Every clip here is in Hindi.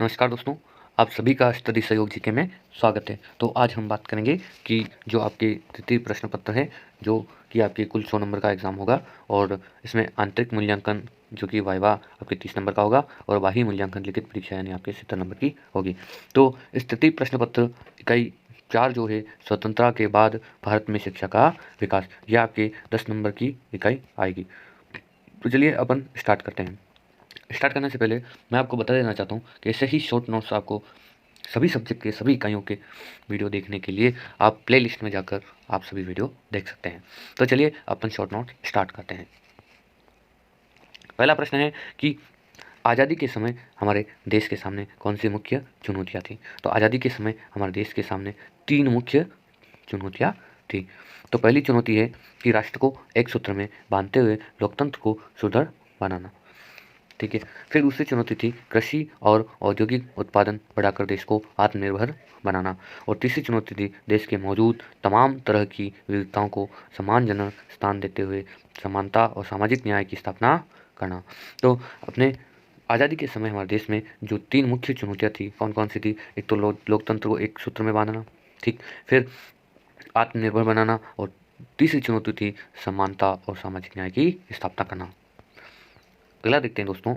नमस्कार दोस्तों, आप सभी का स्टडी सहयोग जीके में स्वागत है। तो आज हम बात करेंगे कि जो आपके तृतीय प्रश्न पत्र है, जो कि आपके कुल 100 नंबर का एग्ज़ाम होगा और इसमें आंतरिक मूल्यांकन जो कि वाइवा आपके 30 नंबर का होगा और बाह्य मूल्यांकन लिखित परीक्षा यानी आपके 70 नंबर की होगी। तो इस तृतीय प्रश्न पत्र इकाई 4 जो है स्वतंत्रता के बाद भारत में शिक्षा का विकास, यह आपके 10 नंबर की इकाई आएगी। तो चलिए अपन स्टार्ट करते हैं। स्टार्ट करने से पहले मैं आपको बता देना चाहता हूँ कि ऐसे ही शॉर्ट नोट्स आपको सभी सब्जेक्ट के सभी इकाइयों के वीडियो देखने के लिए आप प्लेलिस्ट में जाकर आप सभी वीडियो देख सकते हैं। तो चलिए अपन शॉर्ट नोट स्टार्ट करते हैं। पहला प्रश्न है कि आज़ादी के समय हमारे देश के सामने कौन सी मुख्य चुनौतियाँ थी। तो आज़ादी के समय हमारे देश के सामने 3 मुख्य चुनौतियाँ थी। तो पहली चुनौती है कि राष्ट्र को एक सूत्र में बांधते हुए लोकतंत्र को सुदृढ़ बनाना। ठीक है। फिर दूसरी चुनौती थी कृषि और औद्योगिक उत्पादन बढ़ाकर देश को आत्मनिर्भर बनाना। और तीसरी चुनौती थी देश के मौजूद तमाम तरह की विविधताओं को सम्मानजनक स्थान देते हुए समानता और सामाजिक न्याय की स्थापना करना। तो अपने आज़ादी के समय हमारे देश में जो 3 मुख्य चुनौतियाँ थी कौन कौन सी थी? एक तो लोकतंत्र को एक सूत्र में बांधना, ठीक, फिर आत्मनिर्भर बनाना और तीसरी चुनौती थी समानता और सामाजिक न्याय की स्थापना करना। अगला देखते हैं दोस्तों,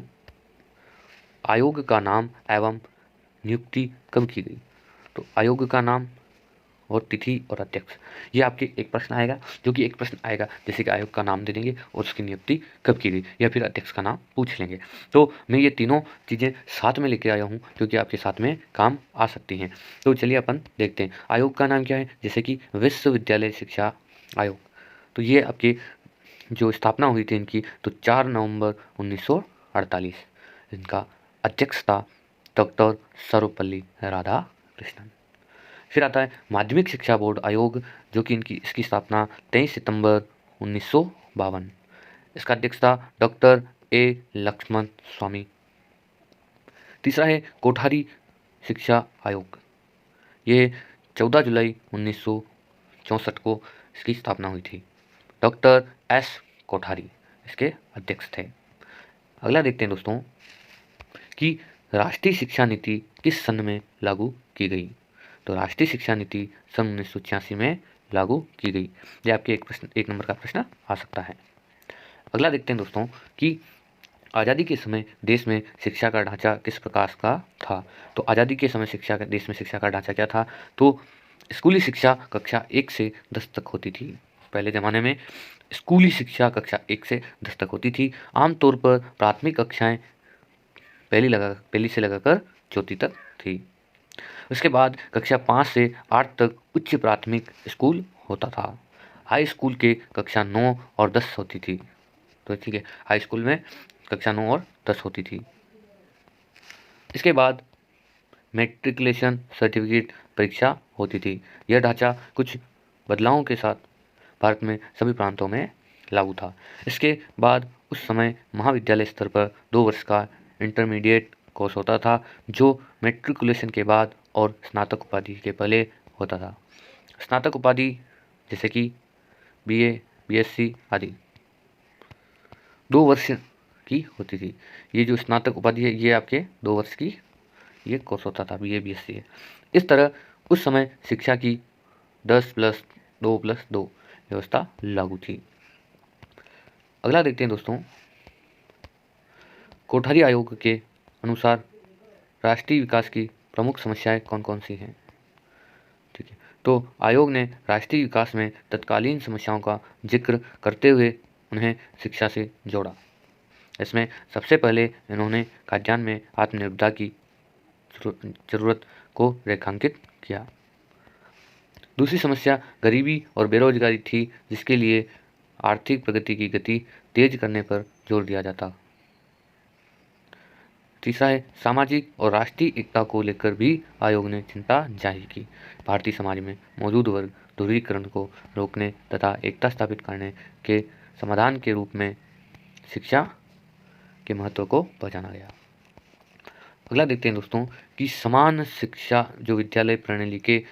आयोग का नाम एवं नियुक्ति कब की गई। तो आयोग का नाम और तिथि और अध्यक्ष, ये आपके एक प्रश्न आएगा, जो कि एक प्रश्न आएगा जैसे कि आयोग का नाम दे देंगे और उसकी नियुक्ति कब की गई, या फिर अध्यक्ष का नाम पूछ लेंगे। तो मैं ये तीनों चीज़ें साथ में लेके आया हूँ क्योंकि आपके साथ में काम आ सकती हैं। तो चलिए अपन देखते हैं आयोग का नाम क्या है। जैसे कि विश्वविद्यालय शिक्षा आयोग, तो ये आपकी जो स्थापना हुई थी इनकी, तो 4 नवंबर 1948। इनका अध्यक्ष था डॉक्टर सर्वपल्ली राधाकृष्णन। फिर आता है माध्यमिक शिक्षा बोर्ड आयोग, जो कि इसकी स्थापना 23 सितंबर 1952। इसका अध्यक्ष था डॉक्टर ए लक्ष्मण स्वामी। तीसरा है कोठारी शिक्षा आयोग, ये 14 जुलाई 1964 को इसकी स्थापना हुई थी। डॉक्टर एस कोठारी इसके अध्यक्ष थे। अगला देखते हैं दोस्तों कि राष्ट्रीय शिक्षा नीति किस सन में लागू की गई। तो राष्ट्रीय शिक्षा नीति सन 1986 में लागू की गई। ये आपके एक नंबर का प्रश्न आ सकता है। अगला देखते हैं दोस्तों कि आज़ादी के समय देश में शिक्षा का ढांचा किस प्रकार का था। तो आज़ादी के समय देश में शिक्षा का ढांचा क्या था। तो स्कूली शिक्षा कक्षा 1 से 10 तक होती थी। पहले ज़माने में स्कूली शिक्षा कक्षा 1 से 10 तक होती थी। आमतौर पर प्राथमिक कक्षाएं पहली से लगाकर चौथी तक थी। उसके बाद कक्षा 5 से 8 तक उच्च प्राथमिक स्कूल होता था। हाई स्कूल के कक्षा 9 और 10 होती थी। तो ठीक है, हाई स्कूल में कक्षा 9 और 10 होती थी। इसके बाद मैट्रिकुलेशन सर्टिफिकेट परीक्षा होती थी। यह ढांचा कुछ बदलावों के साथ भारत में सभी प्रांतों में लागू था। इसके बाद उस समय महाविद्यालय स्तर पर 2 वर्ष का इंटरमीडिएट कोर्स होता था, जो मैट्रिकुलेशन के बाद और स्नातक उपाधि के पहले होता था। स्नातक उपाधि जैसे कि बीए, बीएससी आदि 2 वर्ष की होती थी। ये जो स्नातक उपाधि है ये आपके 2 वर्ष की ये कोर्स होता था, बीए बीएससी है। इस तरह उस समय शिक्षा की 10+2+2 व्यवस्था लागू थी। अगला देखते हैं दोस्तों, कोठारी आयोग के अनुसार राष्ट्रीय विकास की प्रमुख समस्याएं कौन कौन सी हैं। ठीक है, तो आयोग ने राष्ट्रीय विकास में तत्कालीन समस्याओं का जिक्र करते हुए उन्हें शिक्षा से जोड़ा। इसमें सबसे पहले इन्होंने खाद्यान्न में आत्मनिर्भरता की जरूरत को रेखांकित किया। दूसरी समस्या गरीबी और बेरोजगारी थी, जिसके लिए आर्थिक प्रगति की गति तेज करने पर जोर दिया जाता। तीसरा है सामाजिक और राष्ट्रीय एकता को लेकर भी आयोग ने चिंता जाहिर की। भारतीय समाज में मौजूद वर्ग ध्रुवीकरण को रोकने तथा एकता स्थापित करने के समाधान के रूप में शिक्षा के महत्व को पहचाना गया। अगला देखते हैं दोस्तों कि समान शिक्षा जो विद्यालय प्रणाली के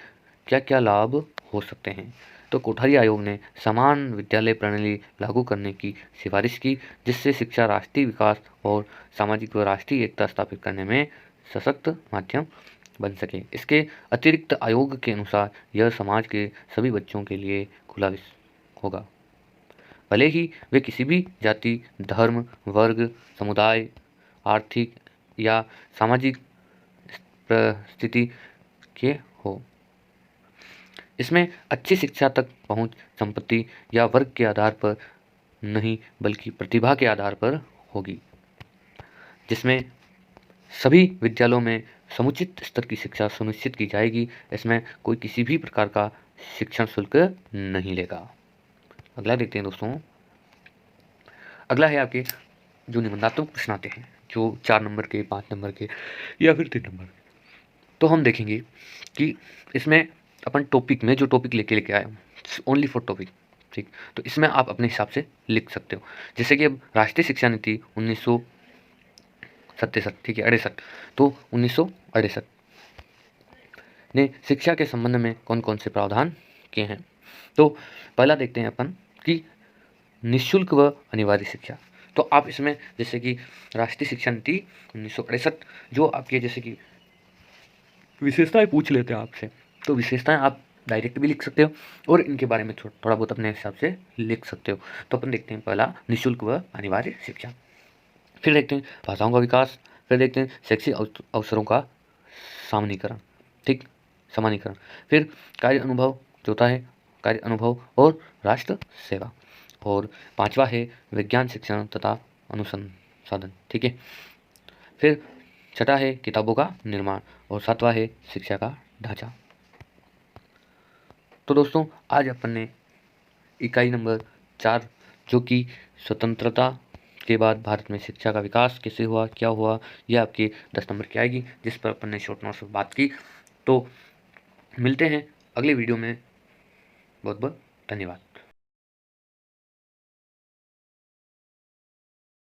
क्या क्या लाभ हो सकते हैं। तो कोठारी आयोग ने समान विद्यालय प्रणाली लागू करने की सिफारिश की, जिससे शिक्षा राष्ट्रीय विकास और सामाजिक व राष्ट्रीय एकता स्थापित करने में सशक्त माध्यम बन सके। इसके अतिरिक्त आयोग के अनुसार यह समाज के सभी बच्चों के लिए खुला होगा, भले ही वे किसी भी जाति, धर्म, वर्ग, समुदाय, आर्थिक या सामाजिक परिस्थिति के हो। इसमें अच्छी शिक्षा तक पहुंच संपत्ति या वर्ग के आधार पर नहीं बल्कि प्रतिभा के आधार पर होगी, जिसमें सभी विद्यालयों में समुचित स्तर की शिक्षा सुनिश्चित की जाएगी। इसमें कोई किसी भी प्रकार का शिक्षण शुल्क नहीं लेगा। अगला देखते हैं दोस्तों। अगला है आपके जो निबंधात्मक प्रश्न आते हैं, जो 4 नंबर के, 5 नंबर के या फिर 3 नंबर के। तो हम देखेंगे कि इसमें अपन टॉपिक में जो टॉपिक लेके आए ओनली फॉर टॉपिक, ठीक। तो इसमें आप अपने हिसाब से लिख सकते हो। जैसे कि अब राष्ट्रीय शिक्षा नीति 1967, ठीक है, 68। तो 1968 ने शिक्षा के संबंध में कौन कौन से प्रावधान किए हैं। तो पहला देखते हैं अपन कि निःशुल्क व अनिवार्य शिक्षा। तो आप इसमें जैसे कि राष्ट्रीय शिक्षा नीति 1968 जो आपके जैसे कि विशेषताएं पूछ लेते हैं आपसे, तो विशेषताएं आप डायरेक्ट भी लिख सकते हो और इनके बारे में थोड़ा बहुत अपने हिसाब से लिख सकते हो। तो अपन देखते हैं पहला निःशुल्क व अनिवार्य शिक्षा, फिर देखते हैं भाषाओं का विकास, फिर देखते हैं शैक्षिक अवसरों का सामान्यीकरण, ठीक, समानीकरण, फिर कार्य अनुभव जो होता है, कार्य अनुभव और राष्ट्र सेवा, और 5वां है विज्ञान शिक्षण तथा अनुसंधान, ठीक है। फिर 6ठा है किताबों का निर्माण और 7वां है शिक्षा का ढांचा। तो दोस्तों आज अपन ने इकाई नंबर 4 जो कि स्वतंत्रता के बाद भारत में शिक्षा का विकास कैसे हुआ, क्या हुआ, यह आपके 10 नंबर की आएगी, जिस पर अपन ने शॉर्ट नोट्स में बात की। तो मिलते हैं अगले वीडियो में। बहुत बहुत धन्यवाद।